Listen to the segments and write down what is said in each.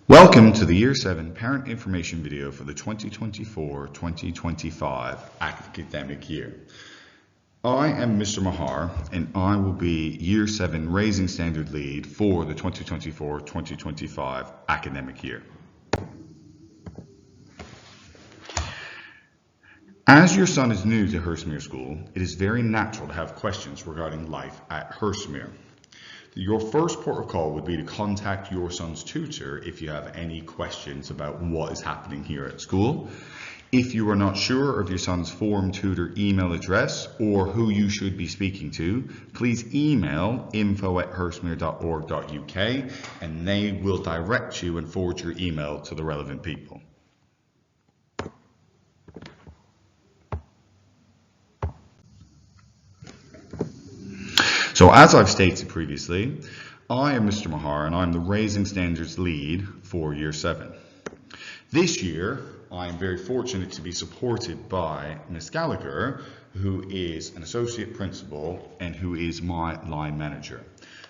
Welcome to the Year 7 Parent Information video for the 2024-2025 academic year. I am Mr. Mahar and I will be Year 7 Raising Standard Lead for the 2024-2025 academic year. As your son is new to Hurstmere School, it is very natural to have questions regarding life at Hurstmere. Your first port of call would be to contact your son's tutor if you have any questions about what is happening here at school. If you are not sure of your son's form tutor email address or who you should be speaking to, please email info@hurstmere.org.uk and they will direct you and forward your email to the relevant people. So as I've stated previously, I am Mr. Mahar and I'm the Raising Standards Lead for Year 7. This year, I am very fortunate to be supported by Ms. Gallagher, who is an Associate Principal and who is my line manager.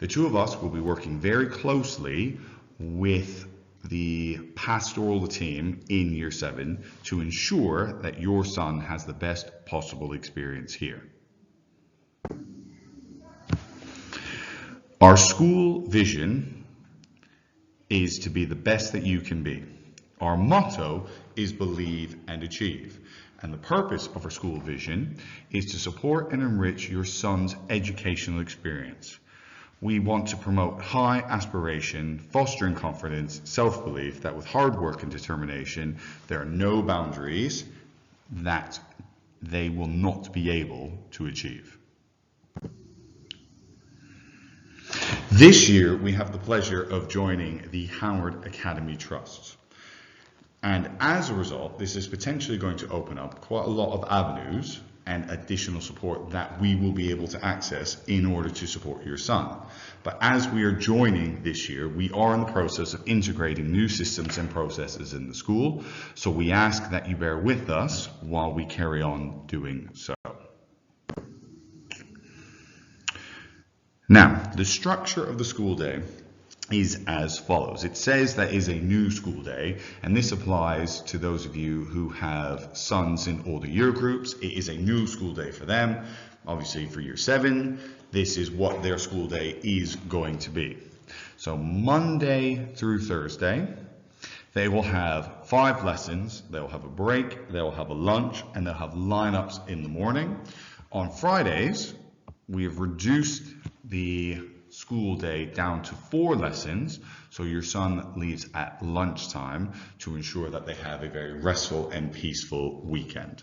The two of us will be working very closely with the pastoral team in Year 7 to ensure that your son has the best possible experience here. Our school vision is to be the best that you can be. Our motto is believe and achieve. And the purpose of our school vision is to support and enrich your son's educational experience. We want to promote high aspiration, fostering confidence, self-belief that with hard work and determination, there are no boundaries that they will not be able to achieve. This year, we have the pleasure of joining the Howard Academy Trust. And as a result, this is potentially going to open up quite a lot of avenues and additional support that we will be able to access in order to support your son. But as we are joining this year, we are in the process of integrating new systems and processes in the school. So we ask that you bear with us while we carry on doing so. Now, the structure of the school day is as follows. It says that is a new school day, and this applies to those of you who have sons in older year groups. It is a new school day for them. Obviously for Year 7, this is what their school day is going to be. So Monday through Thursday, they will have 5 lessons, they'll have a break, they'll have a lunch, and they'll have lineups in the morning. On Fridays, we have reduced the school day down to 4 lessons, so your son leaves at lunchtime to ensure that they have a very restful and peaceful weekend.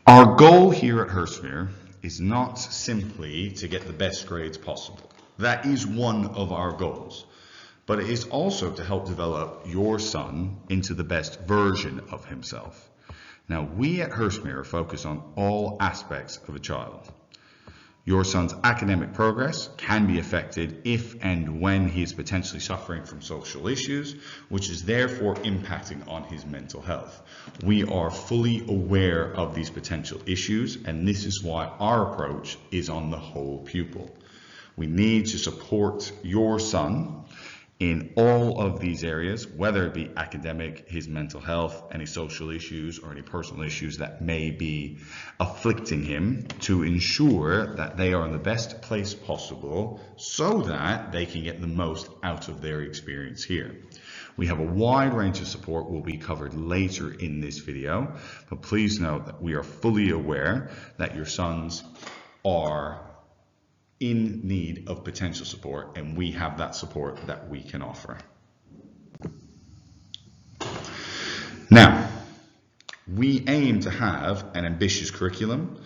Our goal here at Hurstmere is not simply to get the best grades possible. That is one of our goals, but it is also to help develop your son into the best version of himself. Now, we at Hurstmere focus on all aspects of a child. Your son's academic progress can be affected if and when he is potentially suffering from social issues, which is therefore impacting on his mental health. We are fully aware of these potential issues, and this is why our approach is on the whole pupil. We need to support your son in all of these areas, whether it be academic, his mental health, any social issues, or any personal issues that may be afflicting him, to ensure that they are in the best place possible so that they can get the most out of their experience here. We have a wide range of support will be covered later in this video, but please note that we are fully aware that your sons are in need of potential support, and we have that support that we can offer. Now, we aim to have an ambitious curriculum.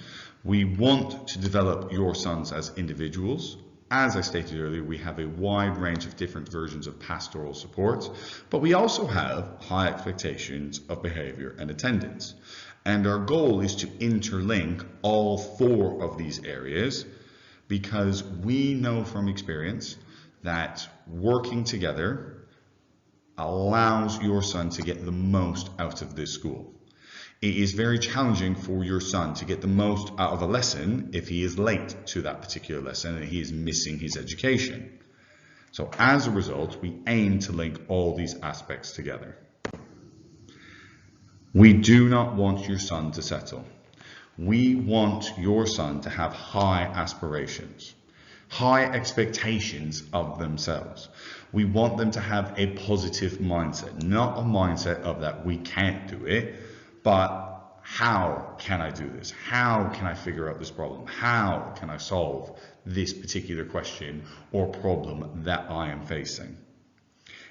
We want to develop your sons as individuals. As I stated earlier, we have a wide range of different versions of pastoral support, but we also have high expectations of behavior and attendance. And our goal is to interlink all 4 of these areas, because we know from experience that working together allows your son to get the most out of this school. It is very challenging for your son to get the most out of a lesson if he is late to that particular lesson and he is missing his education. So as a result, we aim to link all these aspects together. We do not want your son to settle. We want your son to have high aspirations, high expectations of themselves. We want them to have a positive mindset, not a mindset of that we can't do it, but how can I do this? How can I figure out this problem? How can I solve this particular question or problem that I am facing?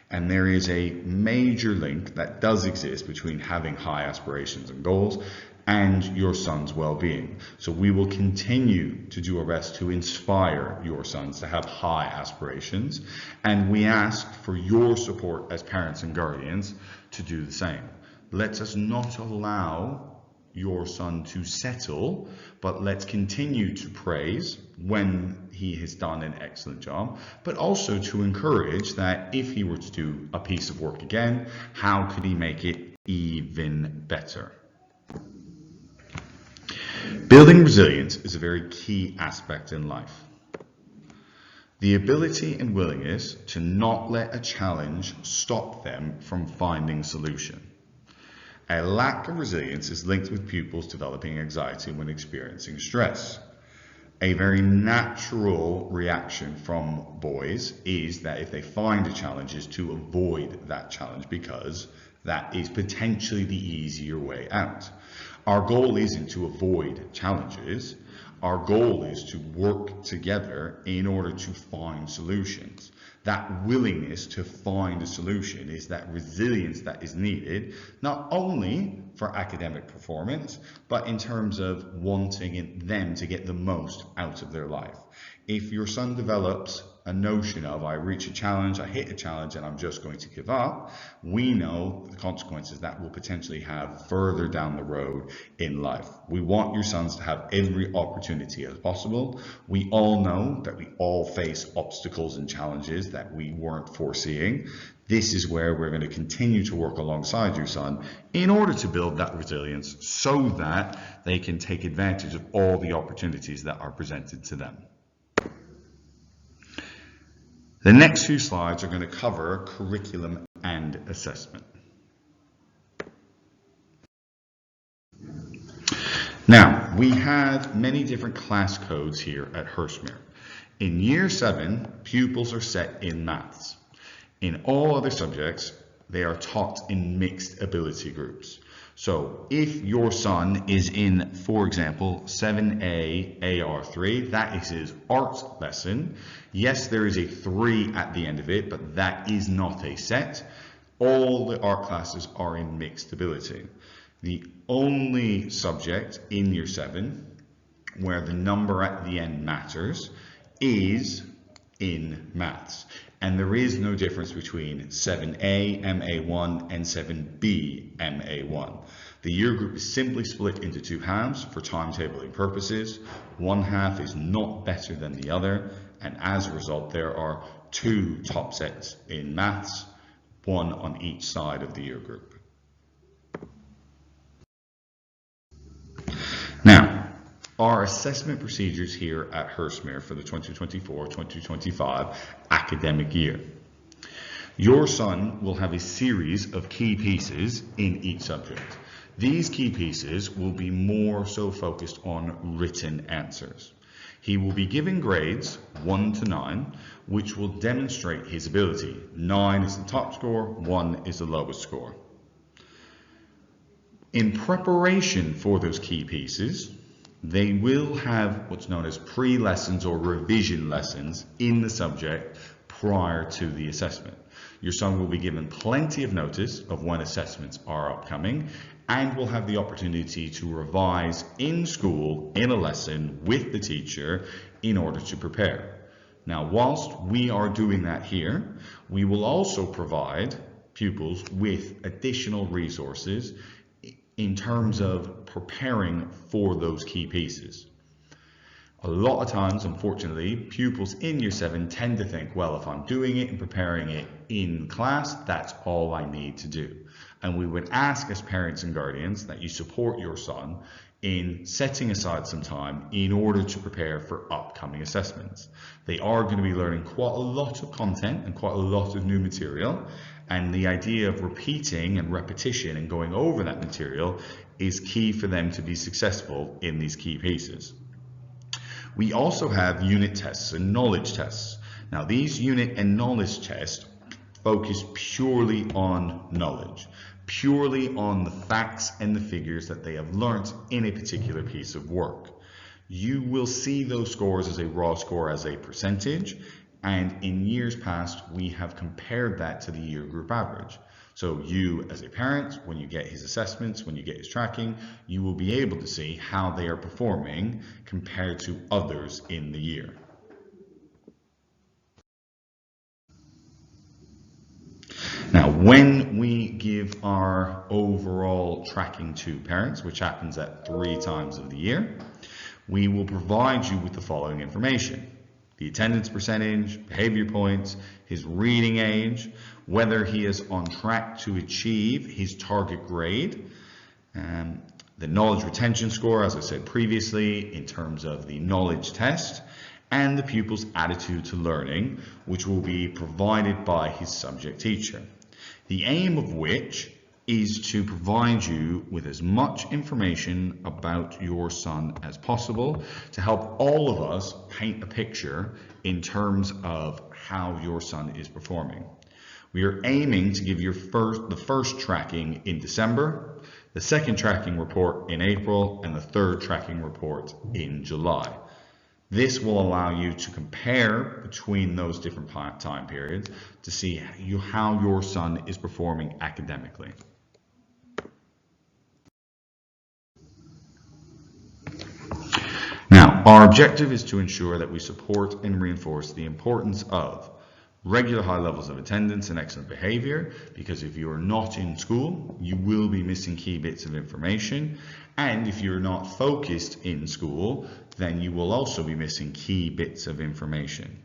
And there is a major link that does exist between having high aspirations and goals and your son's well-being. So we will continue to do our best to inspire your sons to have high aspirations, and we ask for your support as parents and guardians to do the same. Let us not allow your son to settle, but let's continue to praise when he has done an excellent job, but also to encourage that if he were to do a piece of work again, how could he make it even better? Building resilience is a very key aspect in life. The ability and willingness to not let a challenge stop them from finding a solution. A lack of resilience is linked with pupils developing anxiety when experiencing stress. A very natural reaction from boys is that if they find a challenge is to avoid that challenge because that is potentially the easier way out. Our goal isn't to avoid challenges. Our goal is to work together in order to find solutions. That willingness to find a solution is that resilience that is needed, not only for academic performance, but in terms of wanting them to get the most out of their life. If your son develops a notion of, I reach a challenge, I hit a challenge, and I'm just going to give up, we know the consequences that will potentially have further down the road in life. We want your sons to have every opportunity as possible. We all know that we all face obstacles and challenges that we weren't foreseeing. This is where we're going to continue to work alongside your son in order to build that resilience so that they can take advantage of all the opportunities that are presented to them. The next few slides are going to cover curriculum and assessment. Now, we have many different class codes here at Hurstmere. In Year 7, pupils are set in maths. In all other subjects, they are taught in mixed ability groups. So if your son is in, for example, 7A AR3, that is his art lesson. Yes, there is a 3 at the end of it, but that is not a set. All the art classes are in mixed ability. The only subject in Year 7 where the number at the end matters is in maths. And there is no difference between 7A MA1 and 7B MA1. The year group is simply split into 2 halves for timetabling purposes. One half is not better than the other, and as a result there are 2 top sets in maths, 1 on each side of the year group. Now, our assessment procedures here at Hurstmere for the 2024-2025 academic year. Your son will have a series of key pieces in each subject. These key pieces will be more so focused on written answers. He will be given grades 1 to 9, which will demonstrate his ability. 9 is the top score, 1 is the lowest score. In preparation for those key pieces, they will have what's known as pre-lessons or revision lessons in the subject prior to the assessment. Your son will be given plenty of notice of when assessments are upcoming and will have the opportunity to revise in school in a lesson with the teacher in order to prepare. Now, whilst we are doing that here, we will also provide pupils with additional resources in terms of preparing for those key pieces. A lot of times, unfortunately, pupils in Year 7 tend to think, well, if I'm doing it and preparing it in class, that's all I need to do. And we would ask as parents and guardians that you support your son in setting aside some time in order to prepare for upcoming assessments. They are going to be learning quite a lot of content and quite a lot of new material, and the idea of repeating and repetition and going over that material is key for them to be successful in these key pieces. We also have unit tests and knowledge tests. Now, these unit and knowledge tests focus purely on knowledge, purely on the facts and the figures that they have learnt in a particular piece of work. You will see those scores as a raw score, as a percentage, and in years past we have compared that to the year group average. So you as a parent, when you get his assessments, when you get his tracking, you will be able to see how they are performing compared to others in the year. Now, when we give our overall tracking to parents, which happens at 3 times of the year, we will provide you with the following information: the attendance percentage, behavior points, his reading age, whether he is on track to achieve his target grade, the knowledge retention score, as I said previously, in terms of the knowledge test, and the pupil's attitude to learning, which will be provided by his subject teacher. The aim of which is to provide you with as much information about your son as possible to help all of us paint a picture in terms of how your son is performing. We are aiming to give you the first tracking in December, the second tracking report in April, and the third tracking report in July. This will allow you to compare between those different time periods to see how your son is performing academically. Now, our objective is to ensure that we support and reinforce the importance of regular high levels of attendance and excellent behavior, because if you are not in school, you will be missing key bits of information. And if you're not focused in school, then you will also be missing key bits of information.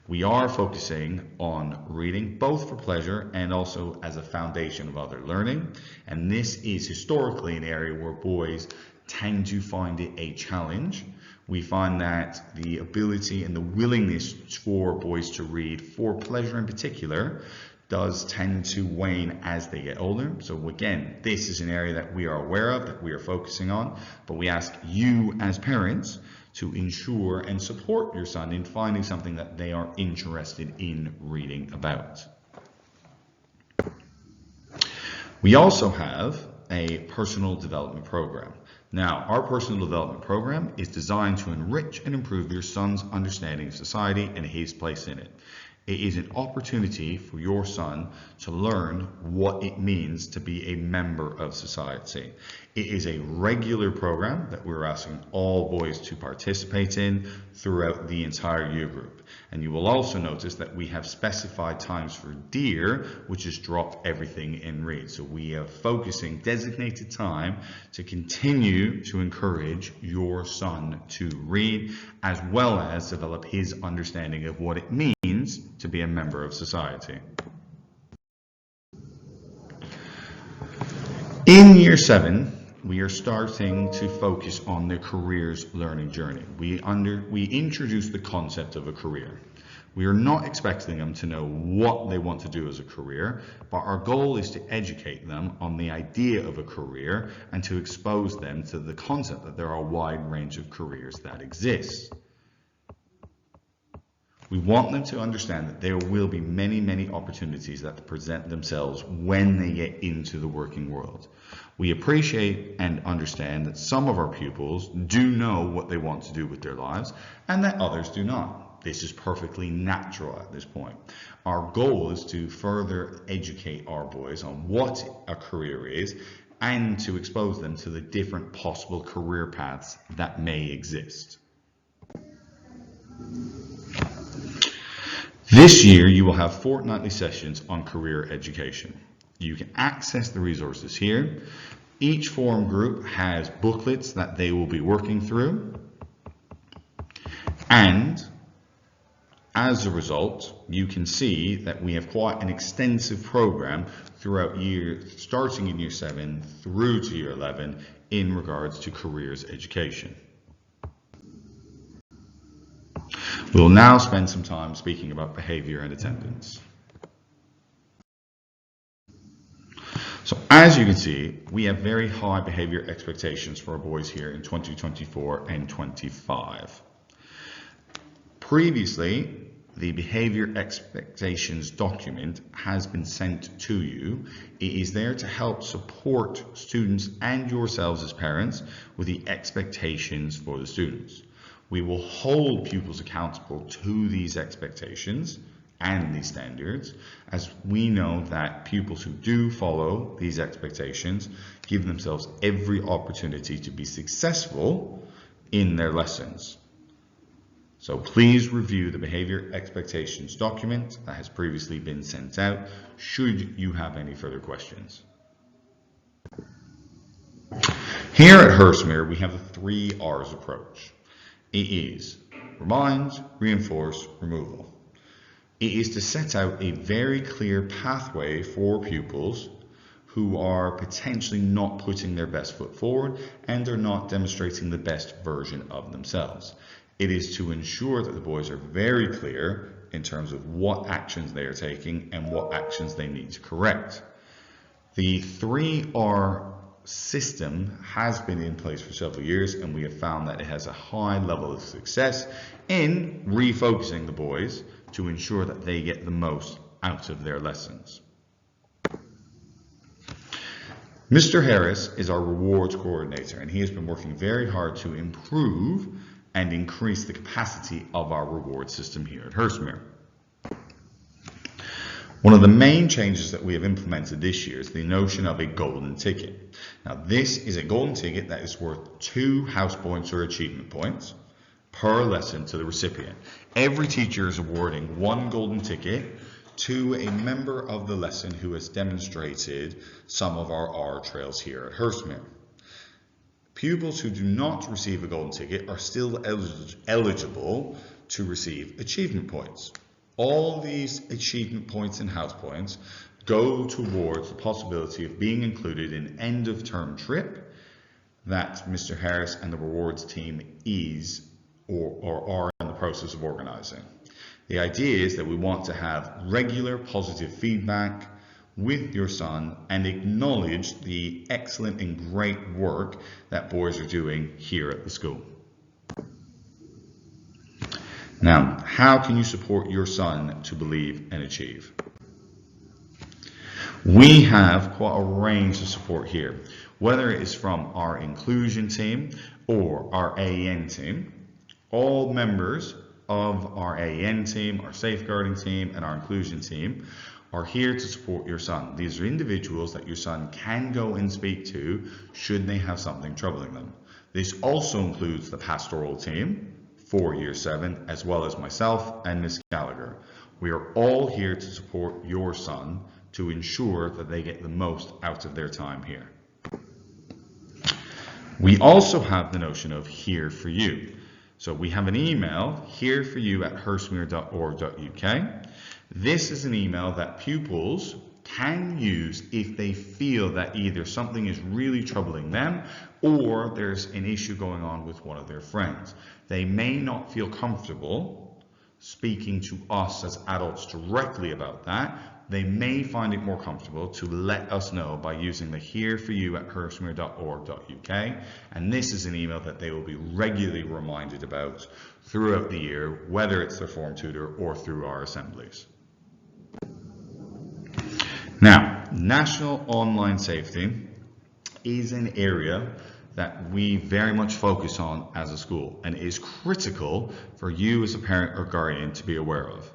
We are focusing on reading both for pleasure and also as a foundation of other learning. And this is historically an area where boys tend to find it a challenge. We find that the ability and the willingness for boys to read for pleasure in particular does tend to wane as they get older. So again, this is an area that we are aware of, that we are focusing on, but we ask you as parents to ensure and support your son in finding something that they are interested in reading about. We also have a personal development program. Now, our personal development program is designed to enrich and improve your son's understanding of society and his place in it. It is an opportunity for your son to learn what it means to be a member of society. It is a regular program that we're asking all boys to participate in throughout the entire year group. And you will also notice that we have specified times for DEAR, which is drop everything and read. So we are focusing designated time to continue to encourage your son to read, as well as develop his understanding of what it means to be a member of society. In year 7, we are starting to focus on the careers learning journey. We introduce the concept of a career. We are not expecting them to know what they want to do as a career, but our goal is to educate them on the idea of a career and to expose them to the concept that there are a wide range of careers that exist. We want them to understand that there will be many, many opportunities that present themselves when they get into the working world. We appreciate and understand that some of our pupils do know what they want to do with their lives and that others do not. This is perfectly natural at this point. Our goal is to further educate our boys on what a career is and to expose them to the different possible career paths that may exist. This year, you will have fortnightly sessions on career education. You can access the resources here. Each forum group has booklets that they will be working through. And as a result, you can see that we have quite an extensive program throughout starting in year 7 through to year 11 in regards to careers education. We'll now spend some time speaking about behaviour and attendance. So as you can see, we have very high behaviour expectations for our boys here in 2024 and 25. Previously, the behaviour expectations document has been sent to you. It is there to help support students and yourselves as parents with the expectations for the students. We will hold pupils accountable to these expectations and these standards, as we know that pupils who do follow these expectations give themselves every opportunity to be successful in their lessons. So please review the behaviour expectations document that has previously been sent out should you have any further questions. Here at Hurstmere, we have the 3 R's approach. It is remind, reinforce, removal. It is to set out a very clear pathway for pupils who are potentially not putting their best foot forward and are not demonstrating the best version of themselves. It is to ensure that the boys are very clear in terms of what actions they are taking and what actions they need to correct. The 3R system has been in place for several years, and we have found that it has a high level of success in refocusing the boys to ensure that they get the most out of their lessons. Mr. Harris is our rewards coordinator, and he has been working very hard to improve and increase the capacity of our reward system here at Hurstmere. One of the main changes that we have implemented this year is the notion of a golden ticket. Now, this is a golden ticket that is worth 2 house points or achievement points per lesson to the recipient. Every teacher is awarding 1 golden ticket to a member of the lesson who has demonstrated some of our R trails here at Hurstmere. Pupils who do not receive a golden ticket are still eligible to receive achievement points. All these achievement points and house points go towards the possibility of being included in end of term trip that Mr. Harris and the rewards team is or are in the process of organizing. The idea is that we want to have regular positive feedback with your son and acknowledge the excellent and great work that boys are doing here at the school. Now, how can you support your son to believe and achieve? We have quite a range of support here, whether it is from our inclusion team or our AEN team. All members of our AEN team, our safeguarding team, and our inclusion team are here to support your son. These are individuals that your son can go and speak to should they have something troubling them. This also includes the pastoral team for year 7, as well as myself and Miss Gallagher. We are all here to support your son to ensure that they get the most out of their time here. We also have the notion of here for you. So we have an email, hereforyou@hurstmere.org.uk. This is an email that pupils can use if they feel that either something is really troubling them or there's an issue going on with one of their friends. They may not feel comfortable speaking to us as adults directly about that. They may find it more comfortable to let us know by using the hereforyou@hurstmere.org.uk, and this is an email that they will be regularly reminded about throughout the year, whether it's their form tutor or through our assemblies. Now, national online safety is an area that we very much focus on as a school, and it is critical for you as a parent or guardian to be aware of.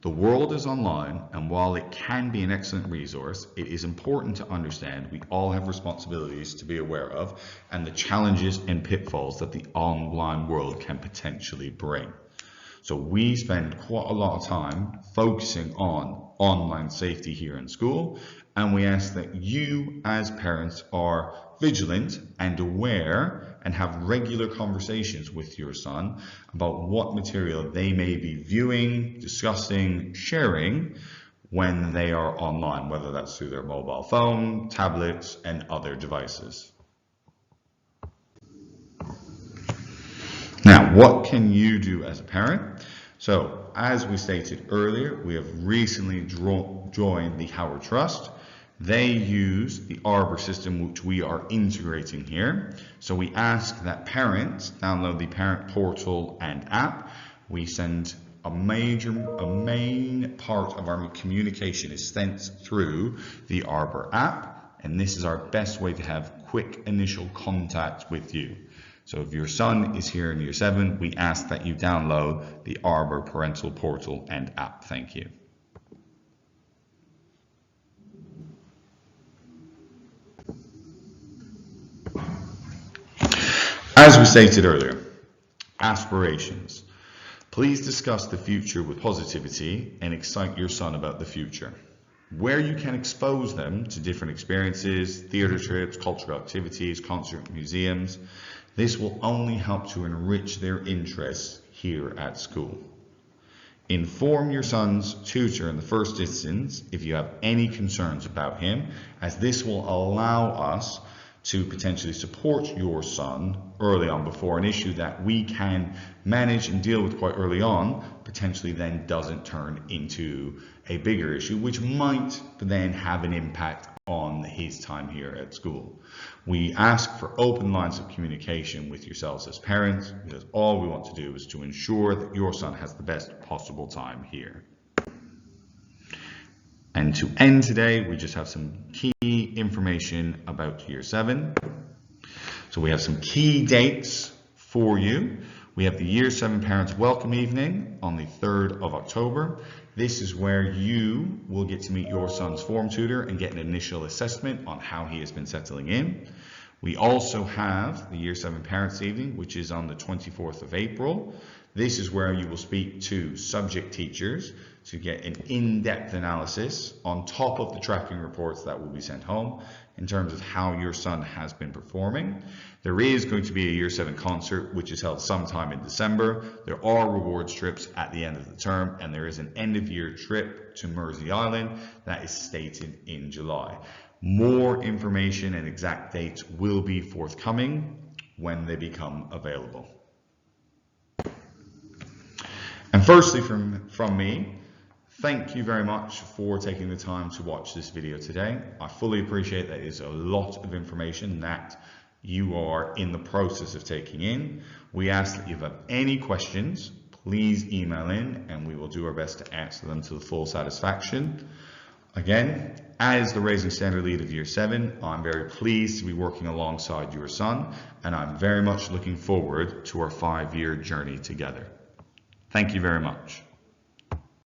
The world is online, and while it can be an excellent resource, it is important to understand we all have responsibilities to be aware of and the challenges and pitfalls that the online world can potentially bring. So we spend quite a lot of time focusing on online safety here in school, and we ask that you as parents are vigilant and aware and have regular conversations with your son about what material they may be viewing, discussing, sharing when they are online, whether that's through their mobile phone, tablets, and other devices. Now, what can you do as a parent? So, as we stated earlier, we have recently joined the Howard Trust. They use the Arbor system, which we are integrating here. So we ask that parents download the parent portal and app. We send a main part of our communication is sent through the Arbor app, and this is our best way to have quick initial contact with you. So if your son is here in year 7, we ask that you download the Arbor parental portal and app. Thank you. As we stated earlier, aspirations. Please discuss the future with positivity and excite your son about the future. Where you can expose them to different experiences, theater trips, cultural activities, concert, museums, this will only help to enrich their interests here at school. Inform your son's tutor in the first instance if you have any concerns about him, as this will allow us to potentially support your son early on before an issue that we can manage and deal with quite early on potentially then doesn't turn into a bigger issue, which might then have an impact on his time here at school. We ask for open lines of communication with yourselves as parents, because all we want to do is to ensure that your son has the best possible time here. And to end today, we just have some key information about year 7. So we have some key dates for you. We have the year 7 parents welcome evening on the 3rd of October. This is where you will get to meet your son's form tutor and get an initial assessment on how he has been settling in. We also have the year 7 parents evening, which is on the 24th of April. This is where you will speak to subject teachers to get an in-depth analysis on top of the tracking reports that will be sent home in terms of how your son has been performing. There is going to be a year 7 concert, which is held sometime in December. There are rewards trips at the end of the term, and there is an end of year trip to Mersey Island that is stated in July. More information and exact dates will be forthcoming when they become available. And firstly from me, thank you very much for taking the time to watch this video today. I fully appreciate that it is a lot of information that you are in the process of taking in. We ask that if you have any questions, please email in and we will do our best to answer them to the full satisfaction. Again, as the Raising Standard lead of year 7, I'm very pleased to be working alongside your son, and I'm very much looking forward to our 5-year journey together. Thank you very much.